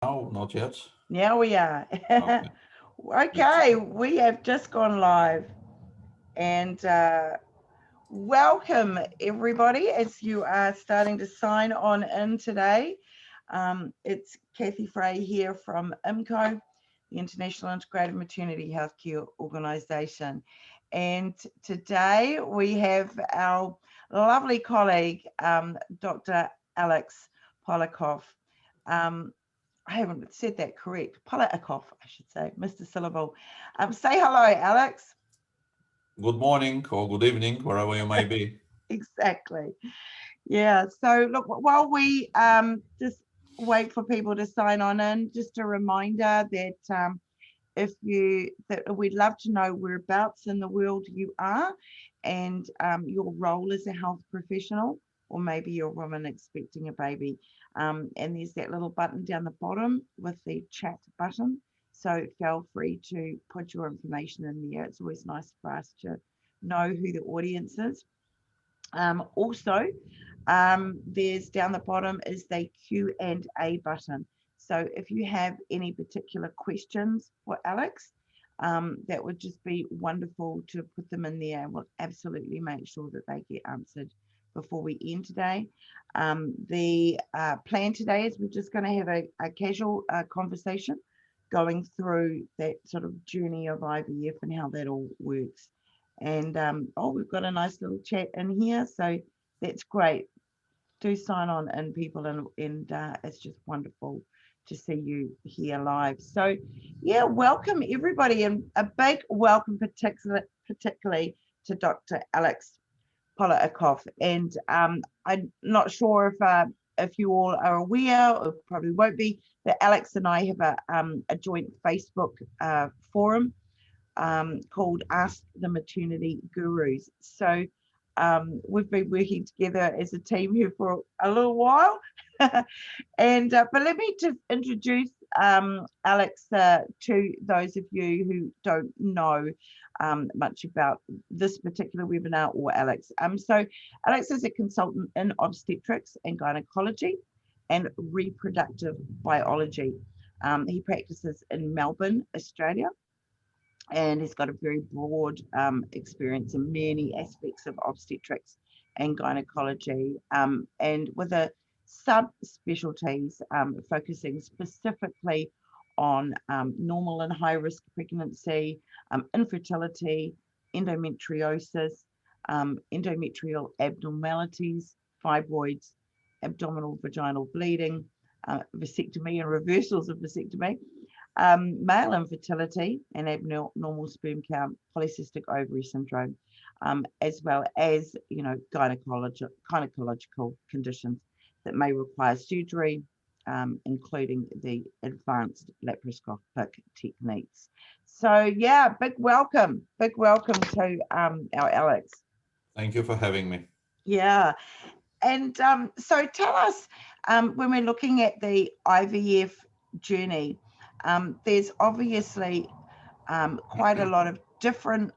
No, not yet. Now we are. Okay. Okay, we have just gone live. And welcome, everybody, as you are starting to sign on in today. It's Kathy Frey here from IMCO, the International Integrated Maternity Healthcare Organisation. And today we have our lovely colleague, Dr. Alex Polyakov. I haven't said that correct. Polyakov, I should say, Mr. Syllable. Say hello, Alex. Good morning or good evening, wherever you may be. Exactly. Yeah. So look, while we just wait for people to sign on in, just a reminder that we'd love to know whereabouts in the world you are and your role as a health professional, or maybe you're a woman expecting a baby. And there's that little button down the bottom with the chat button. So feel free to put your information in there. It's always nice for us to know who the audience is. Also, there's down the bottom is the Q&A button. So if you have any particular questions for Alex, that would just be wonderful to put them in there, and we'll absolutely make sure that they get answered before we end today. The plan today is we're just going to have a casual conversation going through that sort of journey of IVF and how that all works. And we've got a nice little chat in here, so that's great. Do sign on in, people, and it's just wonderful to see you here live. So yeah, welcome everybody, and a big welcome particularly to Dr. Alex Polyakov. And I'm not sure if you all are aware, or probably won't be, that Alex and I have a joint Facebook forum called Ask the Maternity Gurus. So we've been working together as a team here for a little while. And but let me just introduce Alex to those of you who don't know much about this particular webinar or Alex. So Alex is a consultant in obstetrics and gynaecology and reproductive biology. He practices in Melbourne, Australia, and he's got a very broad experience in many aspects of obstetrics and gynaecology, and with a subspecialties focusing specifically on normal and high risk pregnancy, infertility, endometriosis, endometrial abnormalities, fibroids, abdominal vaginal bleeding, vasectomy and reversals of vasectomy, male infertility and abnormal sperm count, polycystic ovary syndrome, as well as gynecological conditions that may require surgery, including the advanced laparoscopic techniques. So yeah, big welcome to our Alex. Thank you for having me. Yeah, and so tell us, when we're looking at the IVF journey, there's obviously quite a lot of different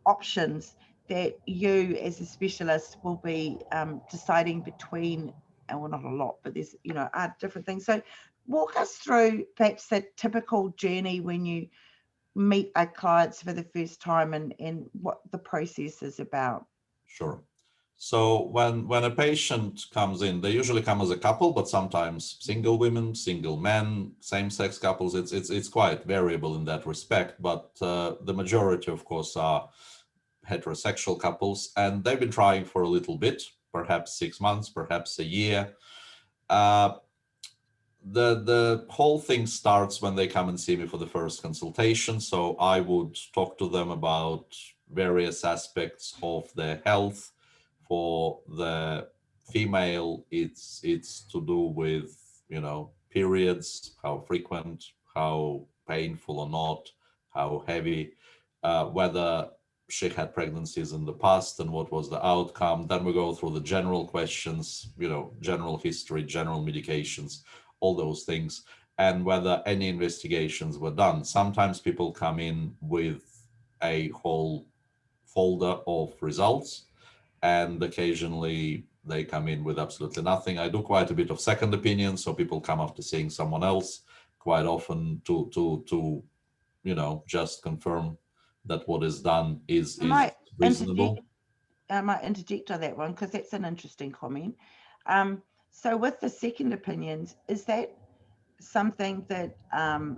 options that you as a specialist will be deciding between, and well, not a lot, but there's are different things. So walk us through perhaps the typical journey when you meet our clients for the first time, and what the process is about. Sure. So when a patient comes in, they usually come as a couple, but sometimes single women, single men, same-sex couples. It's quite variable in that respect. But the majority, of course, are heterosexual couples, and they've been trying for a little bit, perhaps 6 months, perhaps a year. The whole thing starts when they come and see me for the first consultation. So I would talk to them about various aspects of their health. For the female, it's to do with, periods, how frequent, how painful or not, how heavy, whether she had pregnancies in the past and what was the outcome. Then we go through the general questions, general history, general medications, all those things, and whether any investigations were done. Sometimes people come in with a whole folder of results, and occasionally they come in with absolutely nothing. I do quite a bit of second opinions, so people come after seeing someone else, quite often to just confirm that what is done is I might interject. reasonable. I might interject on that one because that's an interesting comment. So with the second opinions, is that something that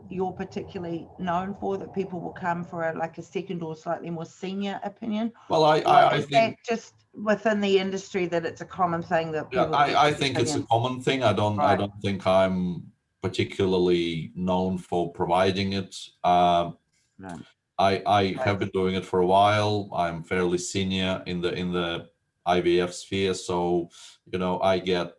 you're particularly known for, that people will come for like a second or slightly more senior opinion? Well, Or I is that think, just within the industry that it's a common thing that yeah, people get I second think it's a opinions? common thing. I Right, don't think I'm particularly known for providing it. right, I right. have been doing it for a while. I'm fairly senior in the IVF sphere, so I get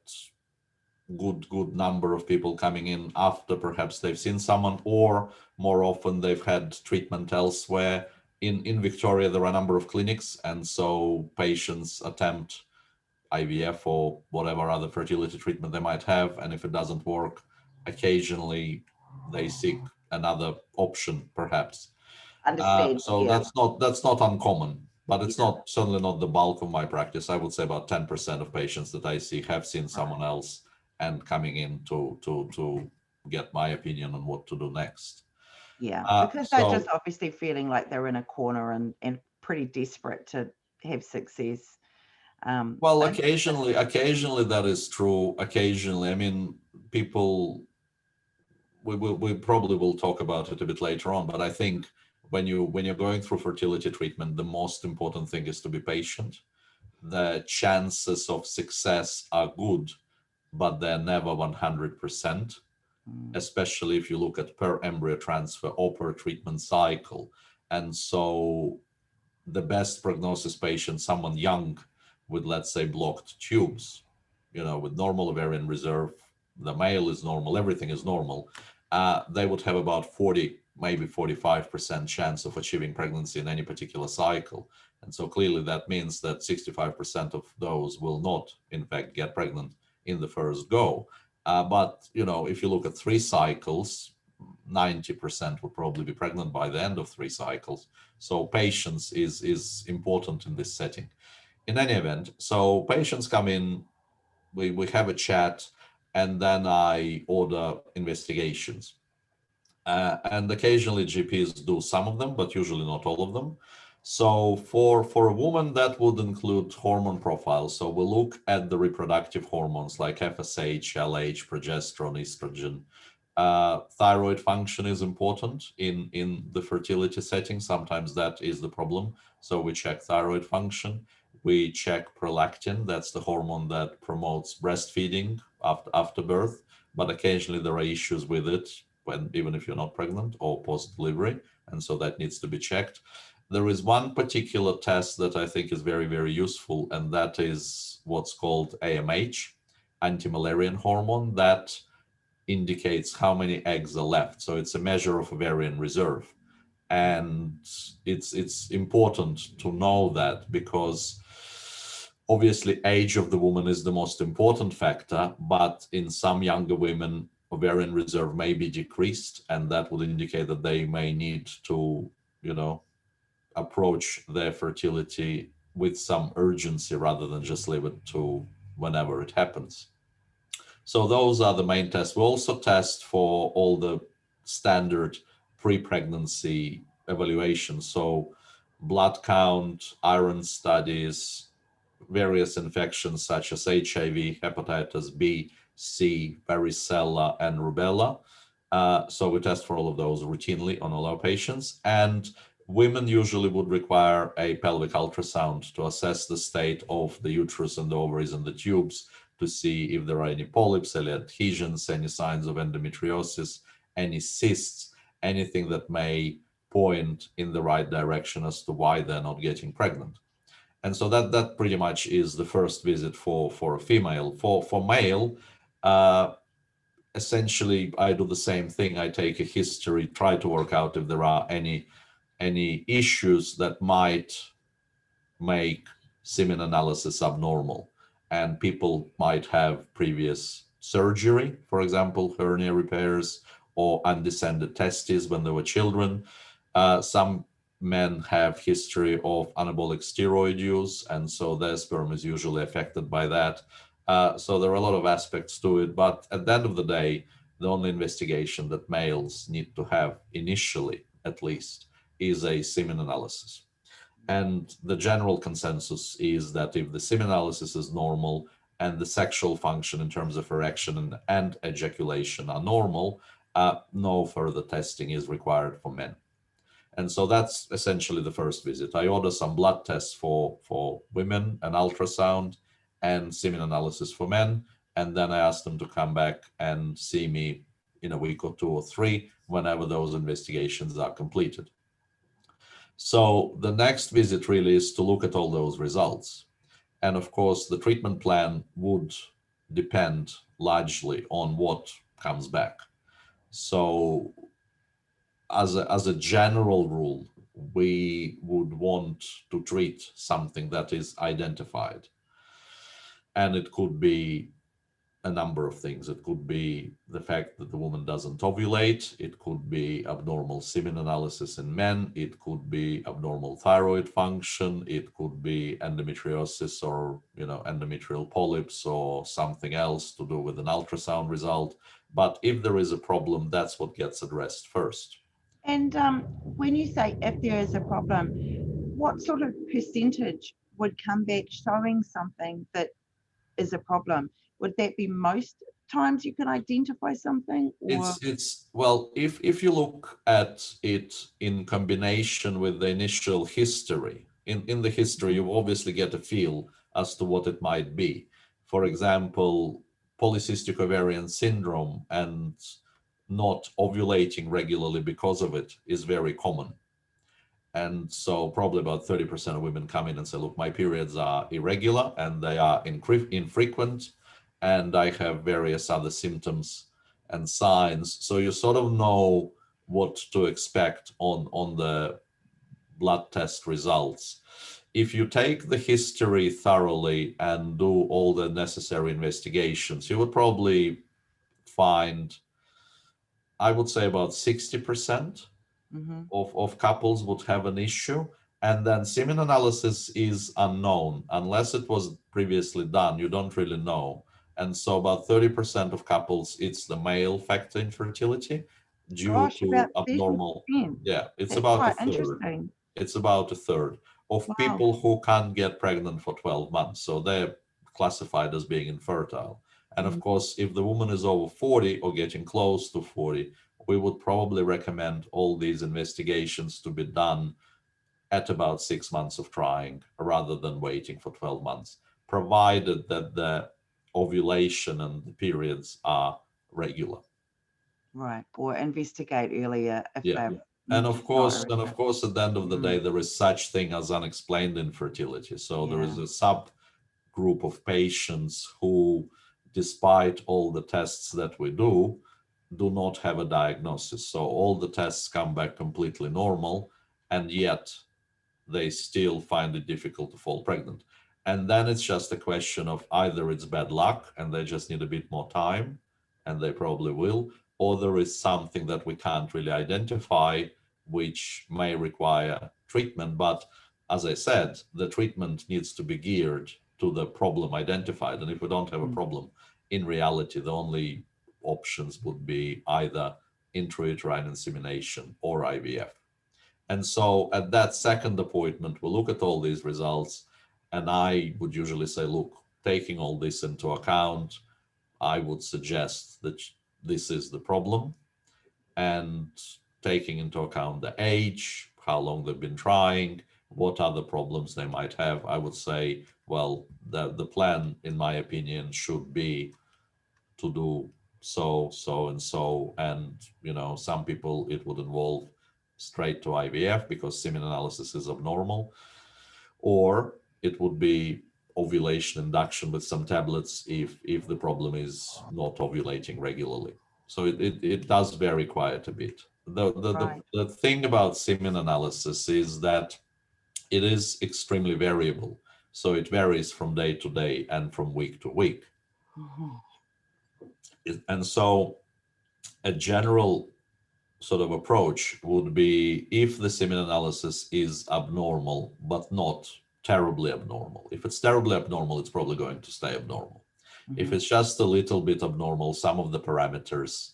good number of people coming in after perhaps they've seen someone, or more often they've had treatment elsewhere. In Victoria, there are a number of clinics, and so patients attempt IVF or whatever other fertility treatment they might have, and if it doesn't work, occasionally they seek another option, perhaps. Understand. So Yeah, that's not uncommon, but it's yeah, not certainly not the bulk of my practice. I would say about 10% of patients that I see have seen right. someone else and coming in to get my opinion on what to do next. Yeah, because they're just So obviously feeling like they're in a corner and pretty desperate to have success. well, And occasionally that is true. Occasionally, I mean, people. We probably will talk about it a bit later on, but I think when you're going through fertility treatment, the most important thing is to be patient. The chances of success are good, but they're never 100%, mm, especially if you look at per embryo transfer or per treatment cycle. And so the best prognosis patient, someone young with, let's say, blocked tubes, with normal ovarian reserve, the male is normal, everything is normal, they would have about 40, maybe 45% chance of achieving pregnancy in any particular cycle. And so clearly that means that 65% of those will not, in fact, get pregnant in the first go. But, if you look at 3 cycles, 90% will probably be pregnant by the end of 3 cycles. So patience is important in this setting. In any event, so patients come in, we have a chat, and then I order investigations. And occasionally GPs do some of them, but usually not all of them. So for a woman, that would include hormone profiles. So we look at the reproductive hormones like FSH, LH, progesterone, estrogen. Thyroid function is important in the fertility setting. Sometimes that is the problem. So we check thyroid function. We check prolactin. That's the hormone that promotes breastfeeding after birth. But occasionally there are issues with it even if you're not pregnant or post-delivery, and so that needs to be checked. There is one particular test that I think is very, very useful, and that is what's called AMH, anti-Müllerian hormone, that indicates how many eggs are left. So it's a measure of ovarian reserve. And it's important to know that, because obviously age of the woman is the most important factor, but in some younger women, ovarian reserve may be decreased, and that would indicate that they may need to, approach their fertility with some urgency rather than just leave it to whenever it happens. So those are the main tests. We also test for all the standard pre-pregnancy evaluations. So blood count, iron studies, various infections such as HIV, hepatitis B, C, varicella, and rubella. So we test for all of those routinely on all our patients. And women usually would require a pelvic ultrasound to assess the state of the uterus and the ovaries and the tubes, to see if there are any polyps, any adhesions, any signs of endometriosis, any cysts, anything that may point in the right direction as to why they're not getting pregnant. And so that pretty much is the first visit for a female. For male, essentially I do the same thing. I take a history, try to work out if there are any issues that might make semen analysis abnormal. And people might have previous surgery, for example, hernia repairs or undescended testes when they were children. Some men have history of anabolic steroid use, and so their sperm is usually affected by that. So there are a lot of aspects to it, but at the end of the day, the only investigation that males need to have initially, at least, is a semen analysis. And the general consensus is that if the semen analysis is normal and the sexual function in terms of erection and ejaculation are normal, no further testing is required for men. And so that's essentially the first visit. I order some blood tests for women, an ultrasound and semen analysis for men. And then I ask them to come back and see me in a week or 2 or 3, whenever those investigations are completed. So the next visit really is to look at all those results. And of course, the treatment plan would depend largely on what comes back. So as a general rule, we would want to treat something that is identified. And it could be a number of things. It could be the fact that the woman doesn't ovulate. It could be abnormal semen analysis in men. It could be abnormal thyroid function. It could be endometriosis or, endometrial polyps or something else to do with an ultrasound result. But if there is a problem, that's what gets addressed first. And when you say if there is a problem, what sort of percentage would come back showing something that is a problem? Would that be most times you can identify something? Or It's well, if you look at it in combination with the initial history, in the history, you obviously get a feel as to what it might be. For example, polycystic ovarian syndrome and not ovulating regularly because of it is very common. And so probably about 30% of women come in and say, look, my periods are irregular and they are infrequent, and I have various other symptoms and signs. So you sort of know what to expect on the blood test results. If you take the history thoroughly and do all the necessary investigations, you would probably find, I would say, about 60% of couples would have an issue. And then semen analysis is unknown unless it was previously done. You don't really know. And so about 30% of couples, it's the male factor infertility due gosh, to about abnormal. 30%. Yeah, it's That's about a quite third. interesting. It's about a third of Wow. people who can't get pregnant for 12 months. So they're classified as being infertile. And of course, if the woman is over 40 or getting close to 40, we would probably recommend all these investigations to be done at about 6 months of trying rather than waiting for 12 months, provided that the ovulation and the periods are regular. Right. Or investigate earlier if Yeah. they're And just of not course, irregular. at the end of the day, there is such thing as unexplained infertility. So there is Yeah. a subgroup of patients who, despite all the tests that we do not have a diagnosis. So all the tests come back completely normal, and yet they still find it difficult to fall pregnant. And then it's just a question of either it's bad luck and they just need a bit more time, and they probably will, or there is something that we can't really identify, which may require treatment. But as I said, the treatment needs to be geared to the problem identified. And if we don't have a problem, in reality, the only options would be either intrauterine insemination or IVF. And so at that second appointment, we'll look at all these results. And I would usually say, look, taking all this into account, I would suggest that this is the problem. And taking into account the age, how long they've been trying, what other problems they might have, I would say, well, the plan, in my opinion, should be to do so and so. And some people, it would involve straight to IVF because semen analysis is abnormal, or it would be ovulation induction with some tablets if the problem is not ovulating regularly. So it does vary quite a bit. Right. The thing about semen analysis is that it is extremely variable. So it varies from day to day and from week to week. And so a general sort of approach would be, if the semen analysis is abnormal, but not terribly abnormal. If it's terribly abnormal, it's probably going to stay abnormal. If it's just a little bit abnormal, some of the parameters,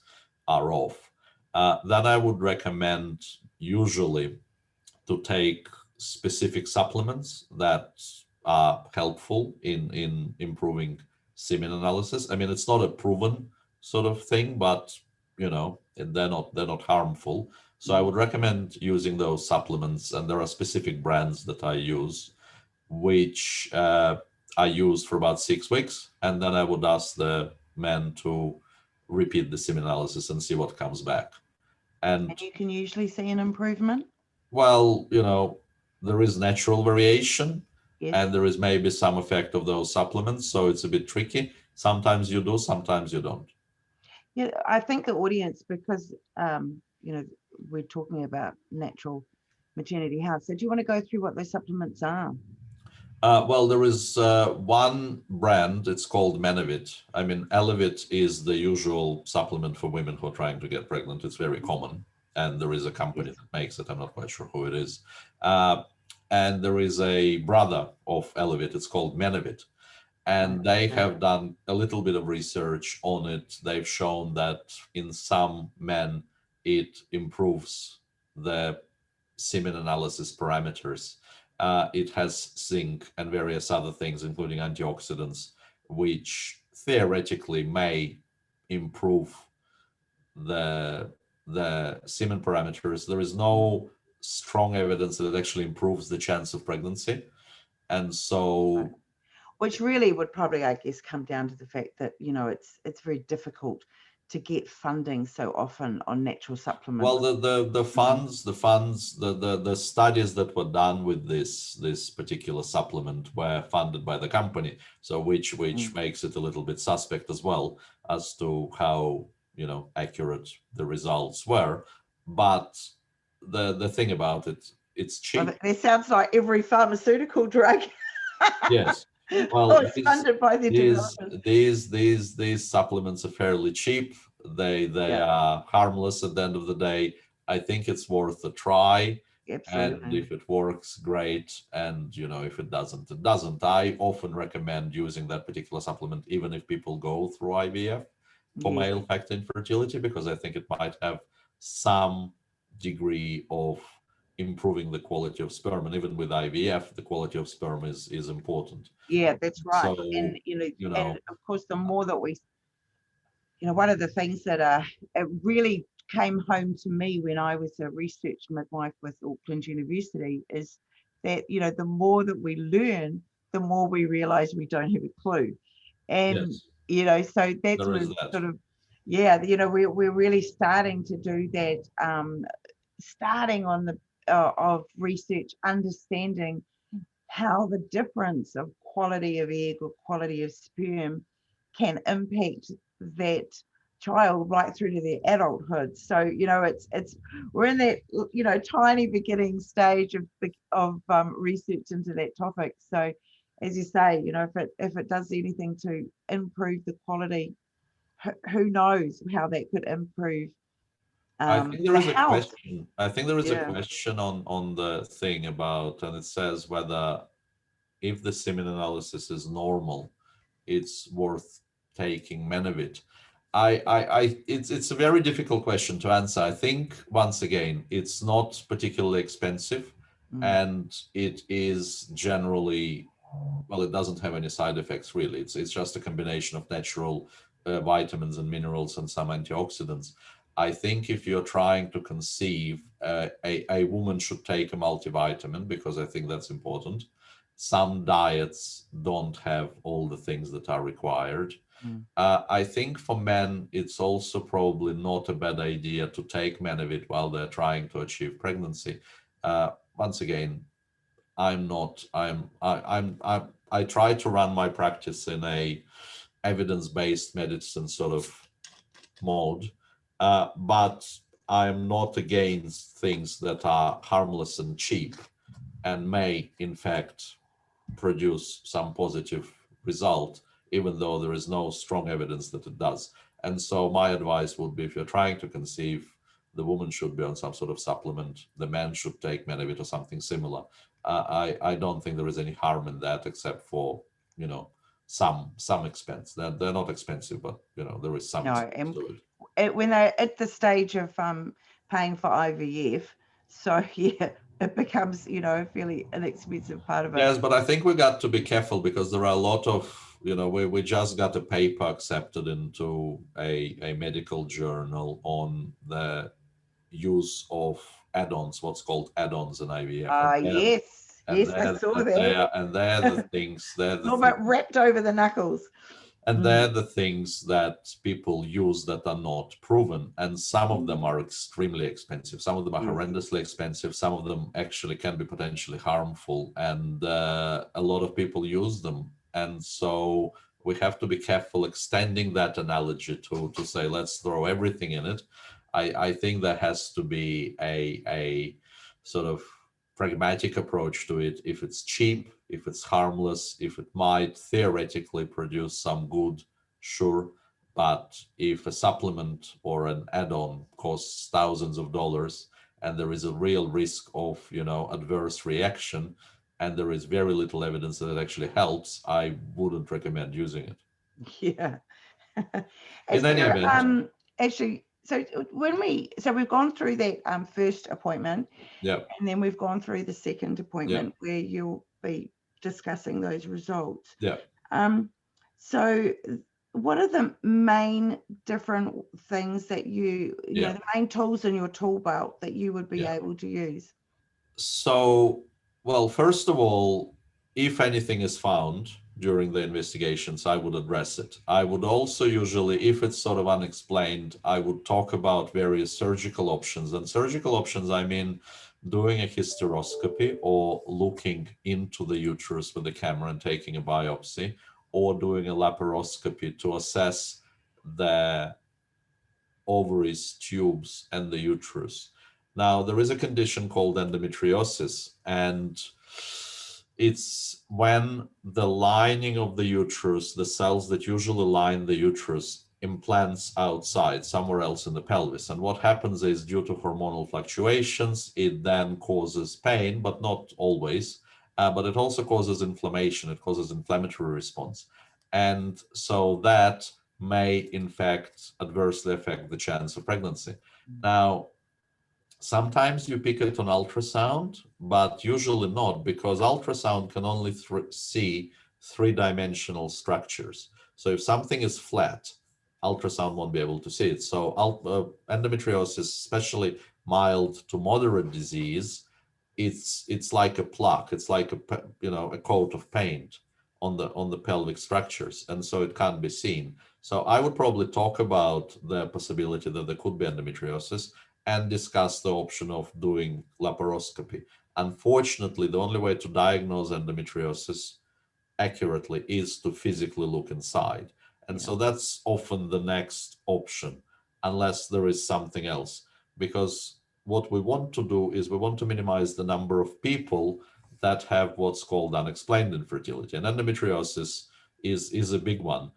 are off, then I would recommend usually to take specific supplements that are helpful in improving semen analysis. I mean, it's not a proven sort of thing, but they're not harmful. So I would recommend using those supplements, and there are specific brands that I use, which I use for about 6 weeks, and then I would ask the men to repeat the semen analysis and see what comes back. And And you can usually see an improvement. well, there is natural variation, Yes. and there is maybe some effect of those supplements, so it's a bit tricky. Sometimes you do, sometimes you don't. Yeah, I think the audience, because we're talking about natural maternity health. So do you want to go through what those supplements are? Well, there is one brand, it's called Menavit. I mean, Elevit is the usual supplement for women who are trying to get pregnant. It's very common. And there is a company Yes. that makes it. I'm not quite sure who it is. And there is a brother of Elevit. It's called Menavit. And they have done a little bit of research on it. They've shown that in some men, it improves the semen analysis parameters. It has zinc and various other things, including antioxidants, which theoretically may improve the semen parameters. There is no strong evidence that it actually improves the chance of pregnancy, and so which really would probably, I guess, come down to the fact that it's very difficult to get funding so often on natural supplements. well, the studies that were done with this particular supplement were funded by the company, so which makes it a little bit suspect as well as to how accurate the results were. But the thing about it, it's cheap. Well, it sounds like every pharmaceutical drug. Yes. Well, it's funded by the developers. these supplements are fairly cheap. They are harmless at the end of the day. I think it's worth a try. Absolutely. And if it works, great. And if it doesn't, it doesn't. I often recommend using that particular supplement, even if people go through IVF for male factor infertility, because I think it might have some degree of improving the quality of sperm. And even with IVF, the quality of sperm is important. Yeah, that's right. So, and and of course, the more that we, one of the things that it really came home to me when I was a research midwife with Auckland University is that the more that we learn, the more we realize we don't have a clue. And so that's sort of we're really starting to do that, starting on the of research, understanding how the difference of quality of egg or quality of sperm can impact that child right through to their adulthood. So it's we're in that tiny beginning stage of research into that topic. So as you say, if it does anything to improve the quality, who knows how that could improve I think there is a health. question. I think there is a question on the thing about, and it says whether if the semen analysis is normal, it's worth taking Menavit. It's a very difficult question to answer. I think once again, it's not particularly expensive, and it is generally, well, it doesn't have any side effects really. It's just a combination of natural vitamins and minerals and some antioxidants. I think if you're trying to conceive, a woman should take a multivitamin, because I think that's important. Some diets don't have all the things that are required. I think for men, it's also probably not a bad idea to take Menavit while they're trying to achieve pregnancy. Once again, I try to run my practice in a evidence-based medicine sort of mode, but I'm not against things that are harmless and cheap and may, in fact, produce some positive result, even though there is no strong evidence that it does. And so my advice would be, if you're trying to conceive, the woman should be on some sort of supplement. The man should take Menavit or something similar. I don't think there is any harm in that, except for some expense. They're not expensive, but there is some expense to it. when they're at the stage of paying for IVF. So yeah, it becomes, a fairly inexpensive part of it. Yes, but I think we got to be careful because there are a lot of, we just got a paper accepted into a medical journal on the use of add-ons, what's called add-ons in IVF. Yes, And yes, I saw that. they're the things, A little bit wrapped over the knuckles. and they're the things that people use that are not proven. And some of them are extremely expensive. Some of them are horrendously expensive. Some of them actually can be potentially harmful. And a lot of people use them. And so we have to be careful extending that analogy to say, let's throw everything in it. I think there has to be a sort of pragmatic approach to it. If it's cheap, if it's harmless, if it might theoretically produce some good, sure. But if a supplement or an add-on costs thousands of dollars and there is a real risk of, adverse reaction, and there is very little evidence that it actually helps, I wouldn't recommend using it. Yeah. In any event, actually, so we've gone through that first appointment, yeah, and then we've gone through the second appointment where you'll be discussing those results. yeah. So what are the main different things that the main tools in your tool belt that you would be able to use? So, well, first of all, if anything is found during the investigations, I would address it. I would also usually, if it's sort of unexplained, I would talk about various surgical options. And surgical options, I mean, doing a hysteroscopy or looking into the uterus with the camera and taking a biopsy, or doing a laparoscopy to assess the ovaries, tubes, and the uterus. Now, there is a condition called endometriosis, and it's when the lining of the uterus, the cells that usually line the uterus, implants outside, somewhere else in the pelvis. And what happens is, due to hormonal fluctuations, it then causes pain, but not always. But it also causes inflammation. It causes inflammatory response. And so that may in fact adversely affect the chance of pregnancy. Now, sometimes you pick it on ultrasound, but usually not, because ultrasound can only see three-dimensional structures. So if something is flat, ultrasound won't be able to see it. So endometriosis, especially mild to moderate disease, it's like a plaque. It's like a coat of paint on the pelvic structures, and so it can't be seen. So I would probably talk about the possibility that there could be endometriosis and discuss the option of doing laparoscopy. Unfortunately, the only way to diagnose endometriosis accurately is to physically look inside. And so that's often the next option, unless there is something else. Because what we want to do is we want to minimize the number of people that have what's called unexplained infertility. And endometriosis is a big one.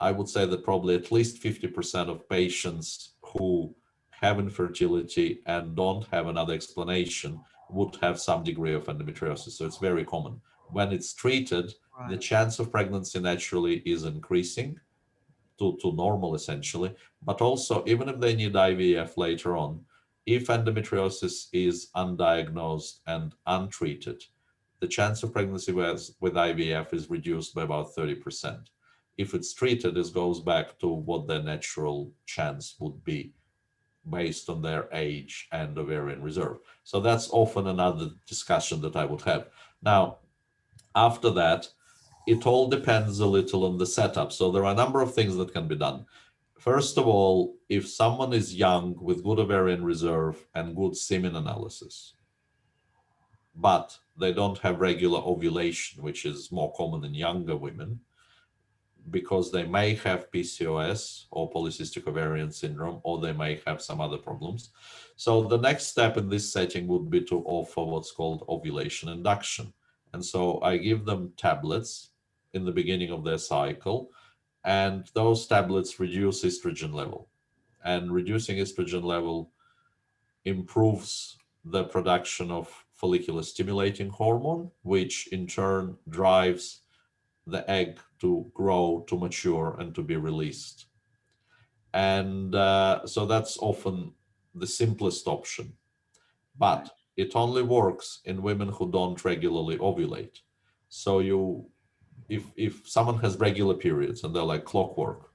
I would say that probably at least 50% of patients who have infertility and don't have another explanation would have some degree of endometriosis. So it's very common. When it's treated, the chance of pregnancy naturally is increasing to normal, essentially. But also, even if they need IVF later on, if endometriosis is undiagnosed and untreated, the chance of pregnancy with IVF is reduced by about 30%. If it's treated, this goes back to what their natural chance would be based on their age and ovarian reserve. So that's often another discussion that I would have. Now, after that, it all depends a little on the setup. So there are a number of things that can be done. First of all, if someone is young with good ovarian reserve and good semen analysis, but they don't have regular ovulation, which is more common in younger women, because they may have PCOS or polycystic ovarian syndrome, or they may have some other problems. So the next step in this setting would be to offer what's called ovulation induction. And so I give them tablets in the beginning of their cycle, and those tablets reduce estrogen level. And reducing estrogen level improves the production of follicular stimulating hormone, which in turn drives the egg to grow, to mature, and to be released. And so that's often the simplest option. But it only works in women who don't regularly ovulate. So if someone has regular periods and they're like clockwork,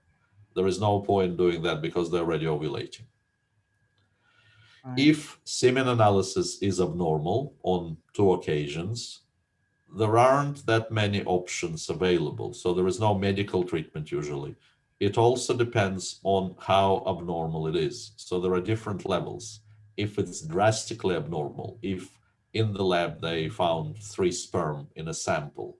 there is no point doing that because they're already ovulating. Right. If semen analysis is abnormal on 2 occasions, there aren't that many options available. So there is no medical treatment usually. It also depends on how abnormal it is. So there are different levels. If it's drastically abnormal, if in the lab they found 3 sperm in a sample,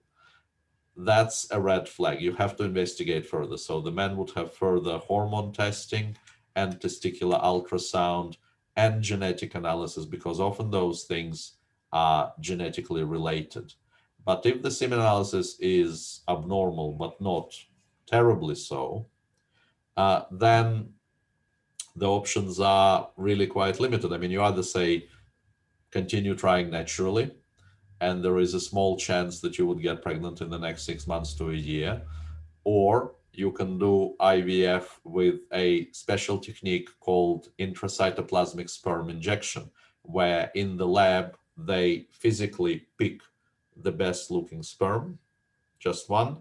that's a red flag. You have to investigate further. So the men would have further hormone testing and testicular ultrasound and genetic analysis, because often those things are genetically related. But if the semen analysis is abnormal, but not terribly so, then the options are really quite limited. I mean, you either say, continue trying naturally, and there is a small chance that you would get pregnant in the next 6 months to a year, or you can do IVF with a special technique called intracytoplasmic sperm injection, where in the lab they physically pick the best looking sperm, just one,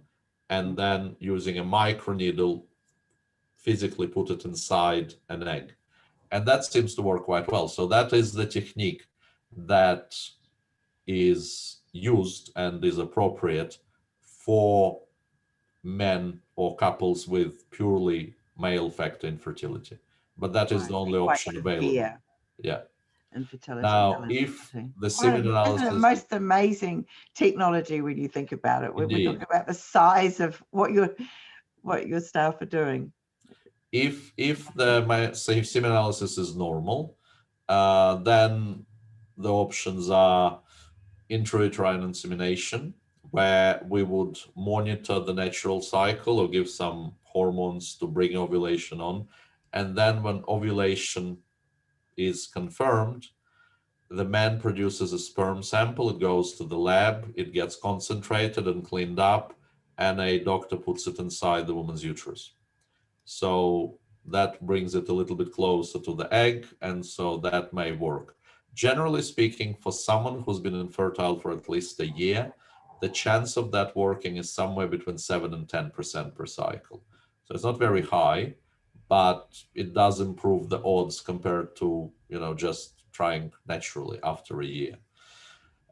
and then using a microneedle physically put it inside an egg. And that seems to work quite well. So that is the technique that is used and is appropriate for men or couples with purely male factor infertility. But that is Right. the only Quite option available. severe Yeah. infertility. Now, if the semen Isn't it analysis, most amazing technology when you think about it? When we're indeed, talking about the size of what your staff are doing. if say semen analysis is normal, then the options are intrauterine insemination, where we would monitor the natural cycle or give some hormones to bring ovulation on. And then when ovulation is confirmed, the man produces a sperm sample, it goes to the lab, it gets concentrated and cleaned up, and a doctor puts it inside the woman's uterus. So that brings it a little bit closer to the egg, and so that may work. Generally speaking, for someone who's been infertile for at least a year, the chance of that working is somewhere between 7 and 10% per cycle. So it's not very high, but it does improve the odds compared to, just trying naturally after a year.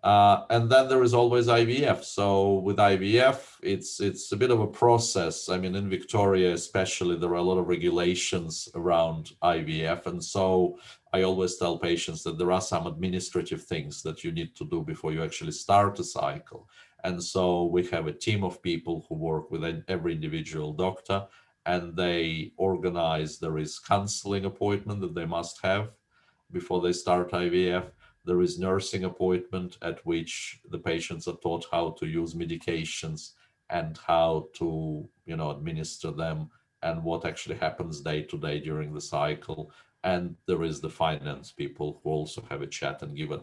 And then there is always IVF. So with IVF, it's a bit of a process. I mean, in Victoria especially, there are a lot of regulations around IVF. And so I always tell patients that there are some administrative things that you need to do before you actually start a cycle. And so we have a team of people who work with every individual doctor, and they organize, there is counseling appointment that they must have before they start IVF. There is nursing appointment at which the patients are taught how to use medications and how to, administer them, and what actually happens day to day during the cycle. And there is the finance people who also have a chat and give a,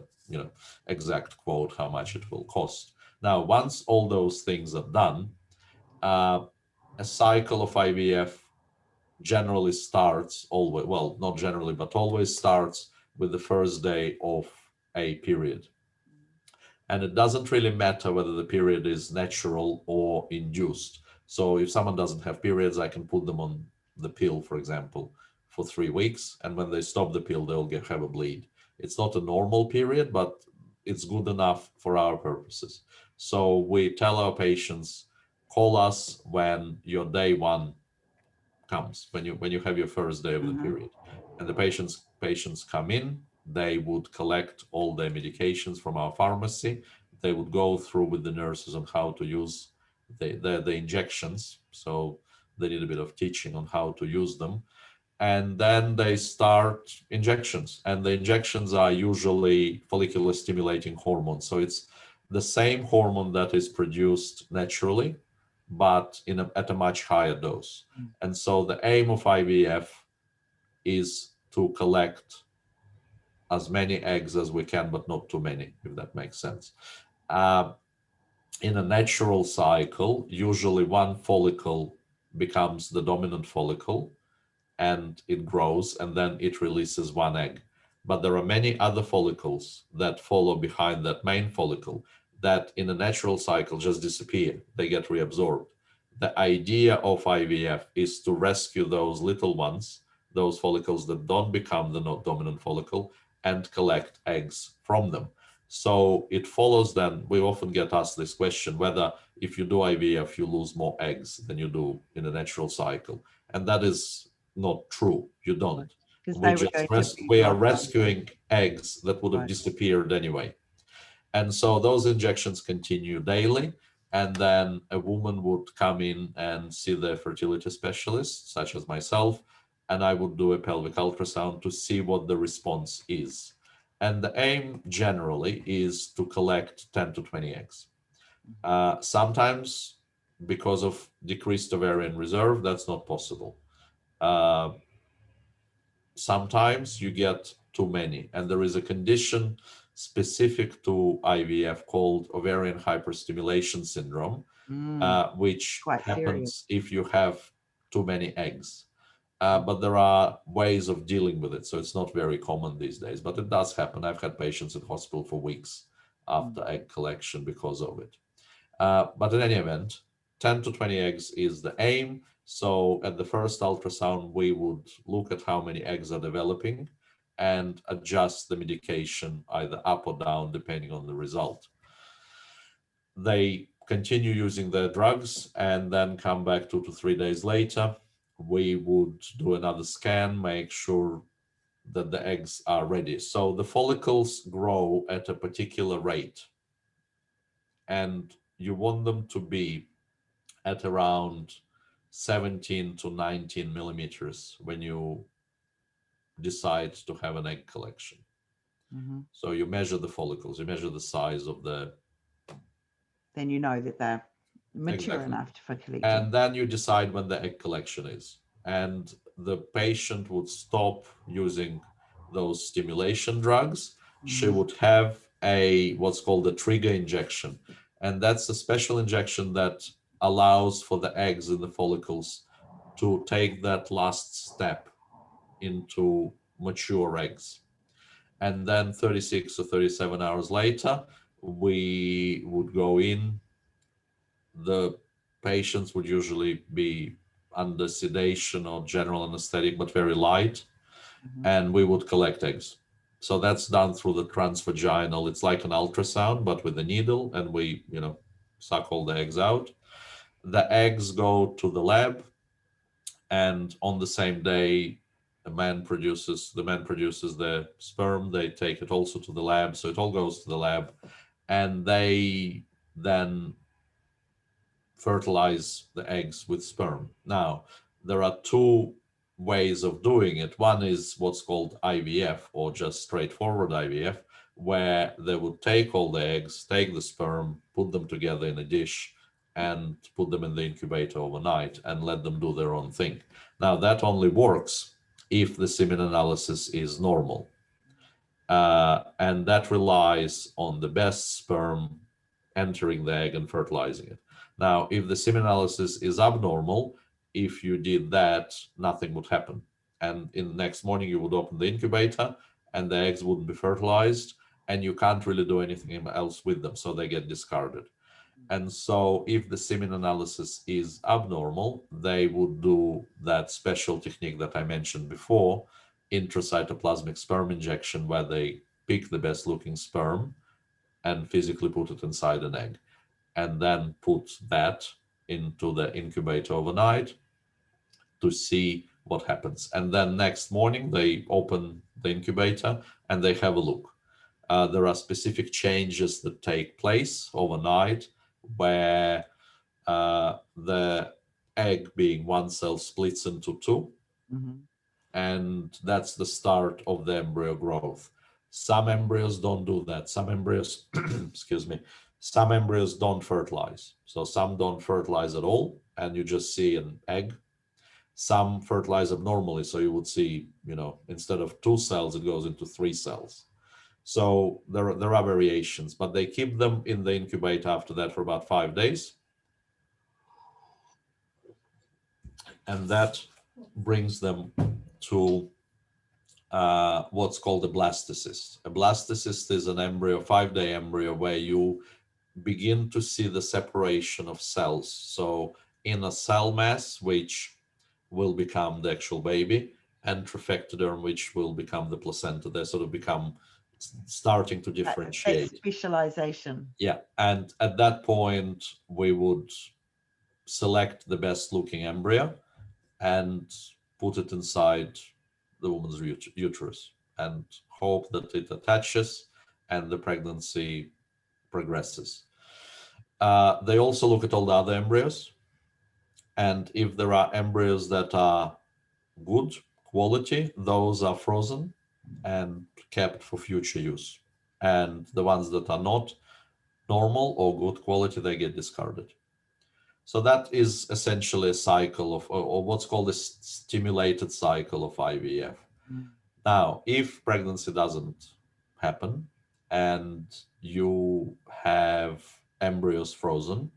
exact quote how much it will cost. Now, once all those things are done, a cycle of IVF generally starts always, well, not generally, but always starts with the first day of a period. And it doesn't really matter whether the period is natural or induced. So if someone doesn't have periods, I can put them on the pill, for example, for 3 weeks. And when they stop the pill, they'll have a bleed. It's not a normal period, but it's good enough for our purposes. So we tell our patients, call us when your day one comes, when you have your first day of the period. And the patients come in, they would collect all their medications from our pharmacy. They would go through with the nurses on how to use the injections. So they need a bit of teaching on how to use them. And then they start injections. And the injections are usually follicular stimulating hormones. So it's the same hormone that is produced naturally, but at a much higher dose. And so the aim of IVF is to collect as many eggs as we can, but not too many, if that makes sense. In a natural cycle, usually one follicle becomes the dominant follicle, and it grows, and then it releases one egg. But there are many other follicles that follow behind that main follicle that in a natural cycle just disappear. They get reabsorbed. The idea of IVF is to rescue those little ones, those follicles that don't become the dominant follicle, and collect eggs from them. So it follows then, we often get asked this question, whether if you do IVF, you lose more eggs than you do in a natural cycle. And that is not true. You don't. Because they were going to be We are lost. rescuing eggs that would have Right. disappeared anyway. And so those injections continue daily. And then a woman would come in and see the fertility specialist, such as myself, and I would do a pelvic ultrasound to see what the response is. And the aim generally is to collect 10 to 20 eggs. Sometimes, because of decreased ovarian reserve, that's not possible. Sometimes you get too many, and there is a condition specific to IVF called ovarian hyperstimulation syndrome, which Quite happens serious. if you have too many eggs. But there are ways of dealing with it, so it's not very common these days, but it does happen. I've had patients in hospital for weeks after egg collection because of it. But in any event, 10 to 20 eggs is the aim. So at the first ultrasound, we would look at how many eggs are developing and adjust the medication either up or down depending on the result. They continue using their drugs and then come back 2 to 3 days later. We would do another scan, make sure that the eggs are ready. So the follicles grow at a particular rate, and you want them to be at around 17 to 19 millimeters when you decide to have an egg collection. So you measure the follicles, you measure the size of the... Then you know that they're mature Exactly. enough for collecting. And then you decide when the egg collection is. And the patient would stop using those stimulation drugs. She would have what's called a trigger injection. And that's a special injection that allows for the eggs in the follicles to take that last step into mature eggs. And then 36 or 37 hours later, we would go in. The patients would usually be under sedation or general anesthetic, but very light, and we would collect eggs. So that's done through the transvaginal. It's like an ultrasound, but with a needle, and we, suck all the eggs out. The eggs go to the lab, and on the same day, the man produces the sperm. They take it also to the lab, so it all goes to the lab, and they then fertilize the eggs with sperm. Now, there are two ways of doing it. One is what's called IVF, or just straightforward IVF, where they would take all the eggs, take the sperm, put them together in a dish, and put them in the incubator overnight and let them do their own thing. Now, that only works if the semen analysis is normal. And that relies on the best sperm entering the egg and fertilizing it. Now, if the semen analysis is abnormal, if you did that, nothing would happen. And in the next morning, you would open the incubator and the eggs wouldn't be fertilized, and you can't really do anything else with them, so they get discarded. And so if the semen analysis is abnormal, they would do that special technique that I mentioned before, intracytoplasmic sperm injection, where they pick the best looking sperm and physically put it inside an egg, and then put that into the incubator overnight to see what happens. And then next morning, they open the incubator and they have a look. There are specific changes that take place overnight where the egg, being one cell, splits into two. And that's the start of the embryo growth. Some embryos don't do that. Some embryos, excuse me, some embryos don't fertilize. So some don't fertilize at all, and you just see an egg. Some fertilize abnormally. So you would see, instead of 2 cells, it goes into 3 cells. So there are variations, but they keep them in the incubator after that for about 5 days. And that brings them to what's called a blastocyst. A blastocyst is an embryo, 5-day embryo, where you begin to see the separation of cells. So in a cell mass, which will become the actual baby, and trophectoderm, which will become the placenta. They sort of become starting to That differentiate. specialization. Yeah, and at that point, we would select the best looking embryo and put it inside the woman's uterus and hope that it attaches and the pregnancy progresses. They also look at all the other embryos, and if there are embryos that are good quality, those are frozen and kept for future use. And the ones that are not normal or good quality, they get discarded. So that is essentially a cycle of, or what's called a stimulated cycle of IVF. Mm. Now, if pregnancy doesn't happen and you have embryos frozen,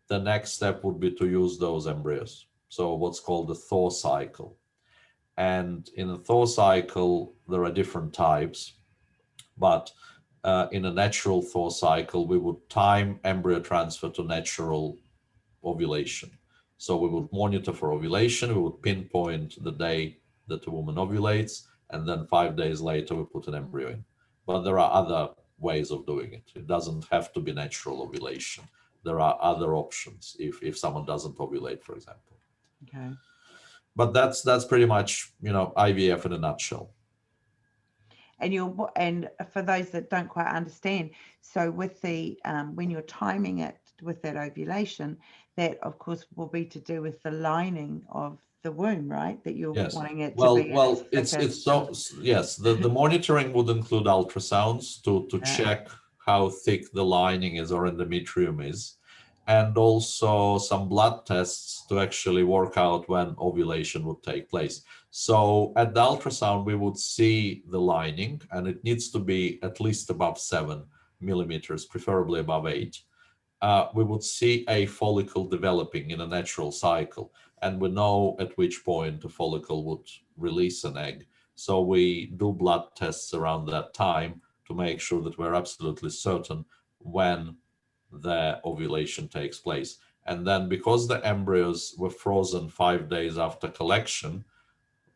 the next step would be to use those embryos. So what's called the Thor cycle. And in the Thor cycle, there are different types, but in a natural Thor cycle, we would time embryo transfer to natural ovulation. So we would monitor for ovulation, we would pinpoint the day that the woman ovulates, and then 5 days later, we put an embryo in. But there are other ways of doing it. It doesn't have to be natural ovulation. There are other options if someone doesn't ovulate, for example. Okay. But that's pretty much, IVF in a nutshell. And for those that don't quite understand, so with the when you're timing it with that ovulation, that of course will be to do with the lining of the womb, right? That you're Yes. wanting it to Well, be well, as thick it's as so yes. The monitoring would include ultrasounds to yeah. check how thick the lining is or endometrium is, and also some blood tests to actually work out when ovulation would take place. So at the ultrasound, we would see the lining, and it needs to be at least above 7 millimeters, preferably above 8. We would see a follicle developing in a natural cycle, and we know at which point a follicle would release an egg. So we do blood tests around that time to make sure that we're absolutely certain when the ovulation takes place. And then because the embryos were frozen 5 days after collection,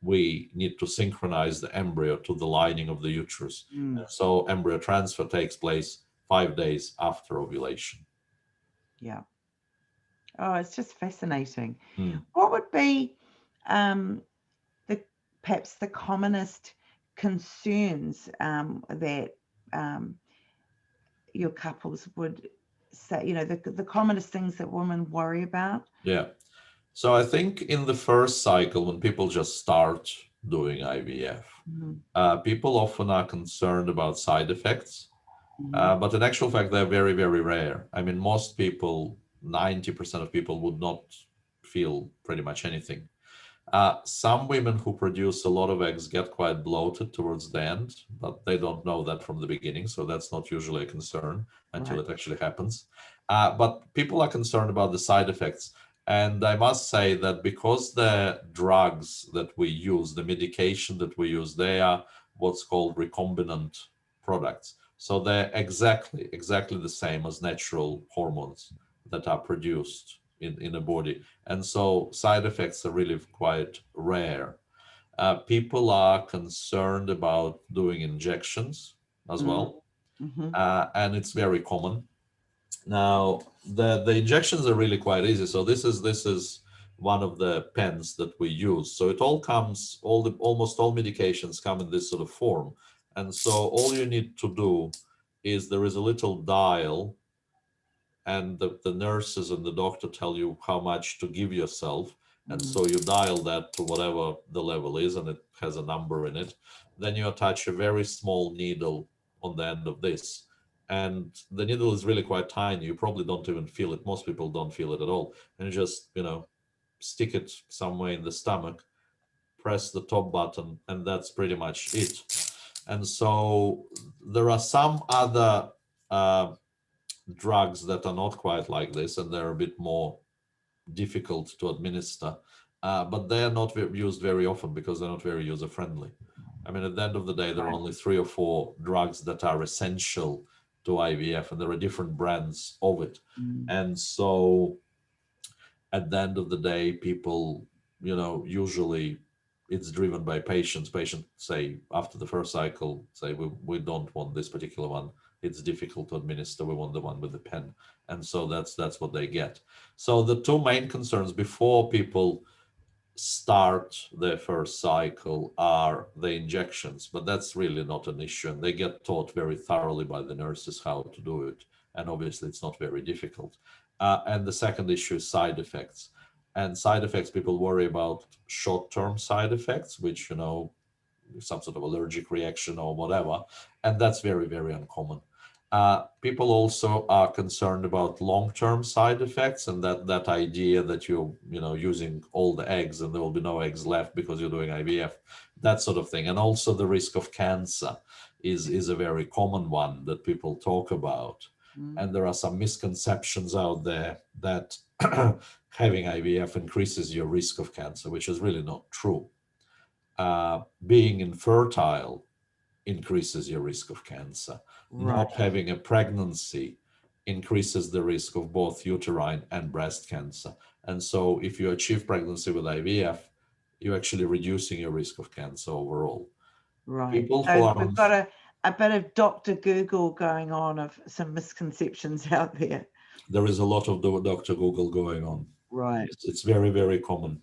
we need to synchronize the embryo to the lining of the uterus. Mm. So embryo transfer takes place 5 days after ovulation. Yeah. Oh, it's just fascinating. Mm. What would be the perhaps the commonest concerns that your couples would say, the commonest things that women worry about? Yeah. So I think in the first cycle, when people just start doing IVF, Mhm, people often are concerned about side effects, mhm, but in actual fact, they're very, very rare. I mean, most people, 90% of people would not feel pretty much anything. Some women who produce a lot of eggs get quite bloated towards the end, but they don't know that from the beginning. So that's not usually a concern until right. it actually happens. But people are concerned about the side effects. And I must say that because the drugs that we use, the medication that we use, they are what's called recombinant products. So they're exactly the same as natural hormones that are produced in a body. And so side effects are really quite rare. People are concerned about doing injections as Mm, well, mhm, and it's very common. Now, the injections are really quite easy. So this is one of the pens that we use. So it all comes, almost all medications come in this sort of form. And so all you need to do is there is a little dial, and the nurses and the doctor tell you how much to give yourself. And mm, so you dial that to whatever the level is, and it has a number in it. Then you attach a very small needle on the end of this. And the needle is really quite tiny. You probably don't even feel it. Most people don't feel it at all. And you just, stick it somewhere in the stomach, press the top button, and that's pretty much it. And so there are some other uh, drugs that are not quite like this, and they're a bit more difficult to administer. but they are not used very often because they're not very user friendly. I mean, at the end of the day, there are only 3 or 4 drugs that are essential to IVF, and there are different brands of it. And so at the end of the day, people, usually it's driven by patients. Patients say after the first cycle, say, we don't want this particular one. It's difficult to administer. We want the one with the pen. And so that's what they get. So the 2 main concerns before people start their first cycle are the injections, but that's really not an issue. And they get taught very thoroughly by the nurses how to do it. And obviously it's not very difficult. And the second issue is side effects. And side effects, people worry about short-term side effects, which, some sort of allergic reaction or whatever. And that's very, very uncommon. People also are concerned about long-term side effects, and that idea that you're using all the eggs and there will be no eggs left because you're doing IVF, that sort of thing. And also the risk of cancer is a very common one that people talk about. And there are some misconceptions out there that having IVF increases your risk of cancer, which is really not true. Being infertile increases your risk of cancer. Not having a pregnancy increases the risk of both uterine and breast cancer. And so if you achieve pregnancy with IVF, you're actually reducing your risk of cancer overall. People who So are we've got a bit of Dr. Google going on of some misconceptions out there. There is a lot of Dr. Google going on. It's very, very common.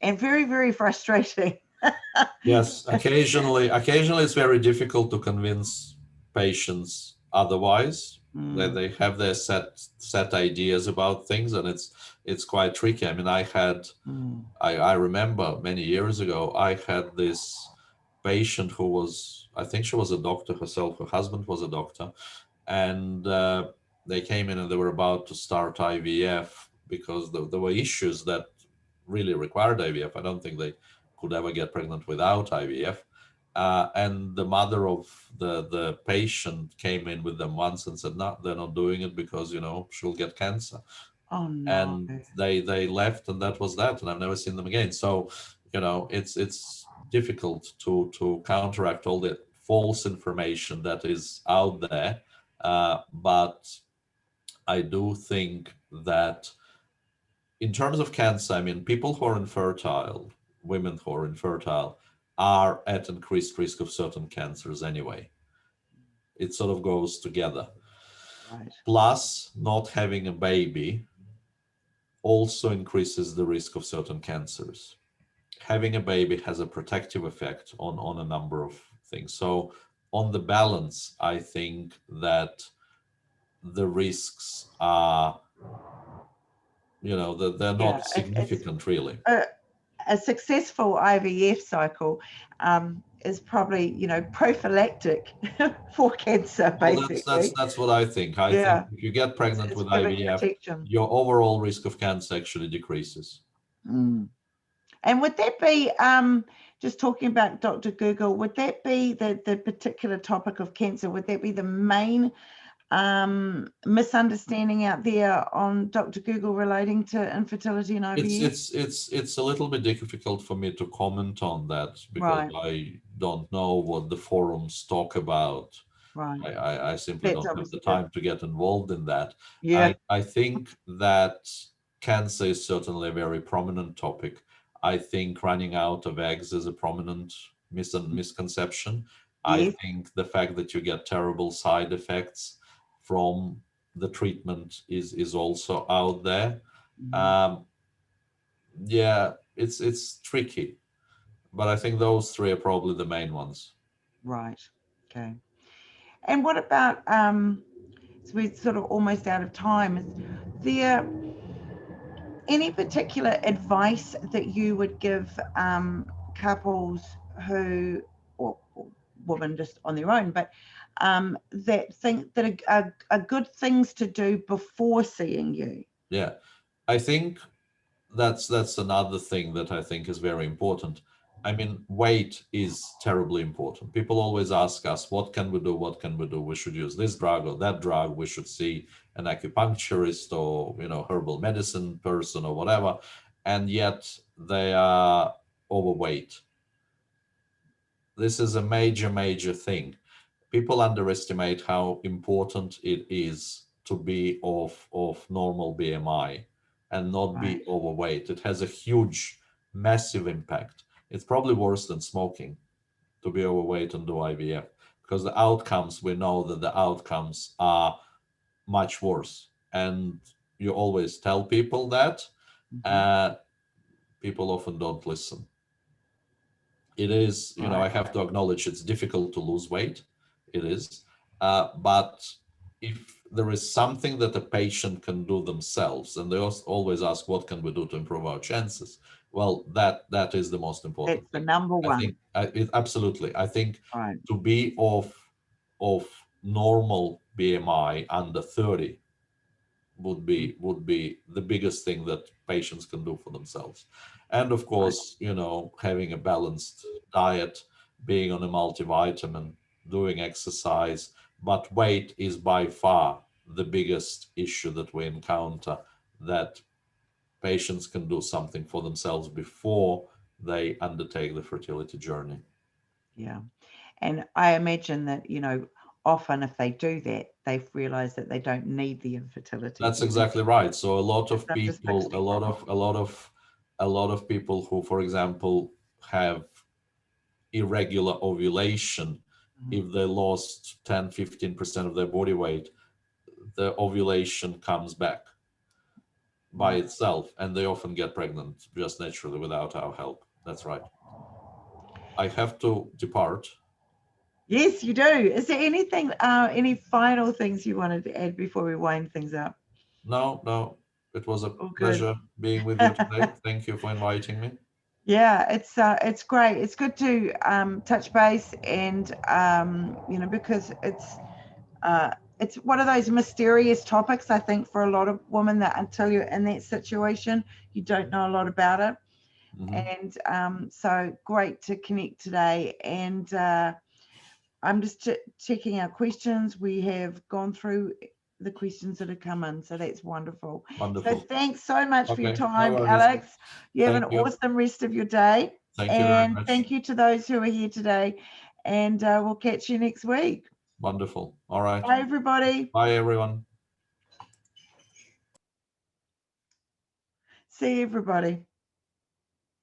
And very, very frustrating. Yes, occasionally it's very difficult to convince patients otherwise. They have their set ideas about things, and it's quite tricky. I mean, I remember many years ago, I had this patient who was, I think she was a doctor herself, her husband was a doctor, and they came in and they were about to start IVF because there were issues that really required IVF. I don't think they could ever get pregnant without IVF. And the mother of the patient came in with them once and said, no, they're not doing it because, she'll get cancer. Oh, no. And they left, and that was that. And I've never seen them again. So, it's difficult to counteract all the false information that is out there. But I do think that in terms of cancer, I mean, people who are infertile, women who are infertile, are at increased risk of certain cancers anyway. It sort of goes together. Plus, not having a baby also increases the risk of certain cancers. Having a baby has a protective effect on a number of things. So on the balance, I think that the risks are, they're not significant, really. A successful IVF cycle is probably, prophylactic for cancer, basically. Well, that's what I think. I think if you get pregnant with IVF, protection. Your overall risk of cancer actually decreases. And would that be, just talking about Dr. Google, would that be the particular topic of cancer? Would that be the main misunderstanding out there on Dr. Google relating to infertility and IVF? It's a little bit difficult for me to comment on that because I don't know what the forums talk about. I simply don't have the time to get involved in that. I think that cancer is certainly a very prominent topic. I think running out of eggs is a prominent misconception. I think the fact that you get terrible side effects from the treatment is also out there. It's tricky, but I think those 3 are probably the main ones. Okay. And what about, so we're sort of almost out of time, is there any particular advice that you would give couples who, or women just on their own, but that think that are good things to do before seeing you? Yeah, I think that's another thing that I think is very important. I mean, weight is terribly important. People always ask us, what can we do? What can we do? We should use this drug or that drug. We should see an acupuncturist or, herbal medicine person or whatever. and yet they are overweight. This is a major thing. People underestimate how important it is to be of normal BMI and not be Right. overweight. It has a huge, massive impact. It's probably worse than smoking to be overweight and do IVF, because the outcomes, we know that the outcomes are much worse. And you always tell people that, Mhm. uh, people often don't listen. It is, you know, I Right. have to acknowledge it's difficult to lose weight. It is. But if there is something that a patient can do themselves, and they always ask, what can we do to improve our chances? Well, that is the most important That's the thing. number I think one. absolutely. I think Right. to be of normal BMI under 30 Mm. would be the biggest thing that patients can do for themselves. And of Right. course, you know, having a balanced diet, being on a multivitamin, doing exercise, but weight is by far the biggest issue that we encounter, that patients can do something for themselves before they undertake the fertility journey. Yeah. And I imagine that, often if they do that, they've realized that they don't need the infertility That's then. exactly right. So a lot of I'm just people, fixing it. a lot of people who, for example, have irregular ovulation, Mhm. if they lost 10-15% of their body weight, the ovulation comes back by Right. itself, and they often get pregnant just naturally without our help. That's right. I have to depart. Yes, you do. Is there any final things you wanted to add before we wind things up? No, it was a All good. pleasure being with you today. Thank you for inviting me. Yeah, it's great. It's good to touch base and because it's one of those mysterious topics, I think, for a lot of women, that until you're in that situation, you don't know a lot about it. Mhm. And so great to connect today. And I'm just checking our questions. We have gone through the questions that have come in, so that's wonderful. So Wonderful. thanks so much for your Okay, no time, worries. Alex. You have an Thank you. awesome rest of your day. Thank you very And much. thank you to those who are here today. And we'll catch you next week. Wonderful. All right. Bye, everybody. Bye, everyone. See everybody.